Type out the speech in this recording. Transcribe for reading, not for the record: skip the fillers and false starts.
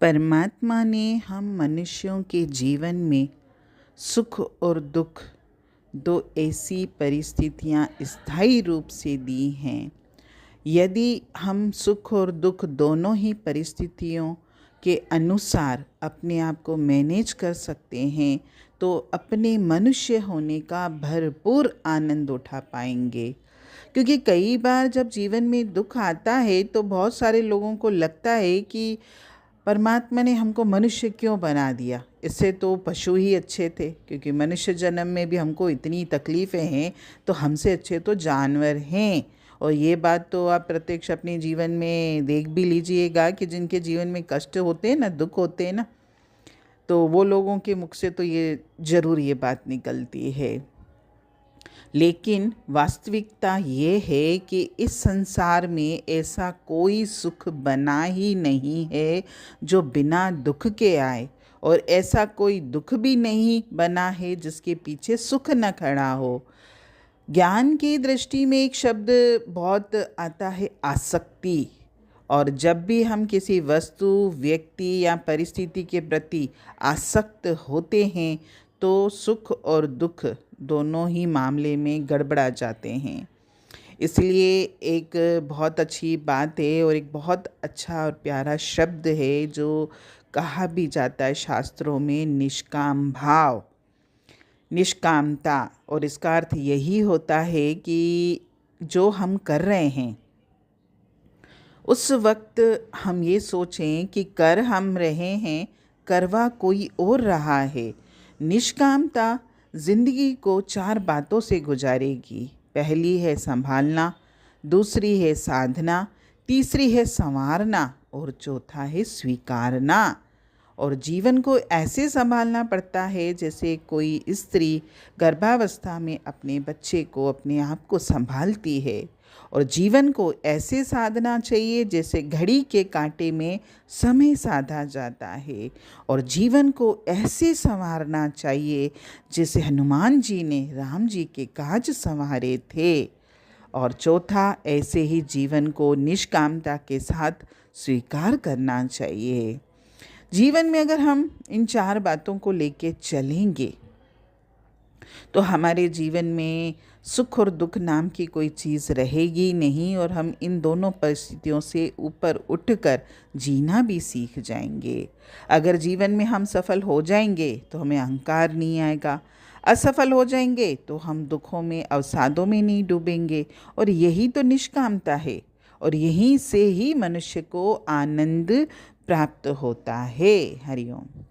परमात्मा ने हम मनुष्यों के जीवन में सुख और दुख दो ऐसी परिस्थितियां स्थायी रूप से दी हैं। यदि हम सुख और दुख दोनों ही परिस्थितियों के अनुसार अपने आप को मैनेज कर सकते हैं तो अपने मनुष्य होने का भरपूर आनंद उठा पाएंगे। क्योंकि कई बार जब जीवन में दुख आता है तो बहुत सारे लोगों को लगता है कि परमात्मा ने हमको मनुष्य क्यों बना दिया, इससे तो पशु ही अच्छे थे, क्योंकि मनुष्य जन्म में भी हमको इतनी तकलीफ़ें हैं तो हमसे अच्छे तो जानवर हैं। और ये बात तो आप प्रत्यक्ष अपने जीवन में देख भी लीजिएगा कि जिनके जीवन में कष्ट होते हैं ना, दुख होते हैं ना, तो वो लोगों के मुख से तो ये ज़रूर ये बात निकलती है। लेकिन वास्तविकता ये है कि इस संसार में ऐसा कोई सुख बना ही नहीं है जो बिना दुख के आए, और ऐसा कोई दुख भी नहीं बना है जिसके पीछे सुख न खड़ा हो। ज्ञान की दृष्टि में एक शब्द बहुत आता है, आसक्ति। और जब भी हम किसी वस्तु, व्यक्ति या परिस्थिति के प्रति आसक्त होते हैं तो सुख और दुख दोनों ही मामले में गड़बड़ा जाते हैं। इसलिए एक बहुत अच्छी बात है और एक बहुत अच्छा और प्यारा शब्द है जो कहा भी जाता है शास्त्रों में, निष्काम भाव, निष्कामता। और इसका अर्थ यही होता है कि जो हम कर रहे हैं उस वक्त हम ये सोचें कि कर हम रहे हैं, करवा कोई और रहा है। निष्कामता जिंदगी को 4 बातों से गुजारेगी। पहली है संभालना, दूसरी है साधना, तीसरी है संवारना और चौथा है स्वीकारना। और जीवन को ऐसे संभालना पड़ता है जैसे कोई स्त्री गर्भावस्था में अपने बच्चे को, अपने आप को संभालती है। और जीवन को ऐसे साधना चाहिए जैसे घड़ी के कांटे में समय साधा जाता है। और जीवन को ऐसे संवारना चाहिए जैसे हनुमान जी ने राम जी के काज संवारे थे। और चौथा, ऐसे ही जीवन को निष्कामता के साथ स्वीकार करना चाहिए। जीवन में अगर हम इन 4 बातों को लेके चलेंगे तो हमारे जीवन में सुख और दुख नाम की कोई चीज़ रहेगी नहीं, और हम इन दोनों परिस्थितियों से ऊपर उठकर जीना भी सीख जाएंगे। अगर जीवन में हम सफल हो जाएंगे तो हमें अहंकार नहीं आएगा, असफल हो जाएंगे तो हम दुखों में, अवसादों में नहीं डूबेंगे। और यही तो निष्कामता है, और यहीं से ही मनुष्य को आनंद प्राप्त होता है। हरिओम।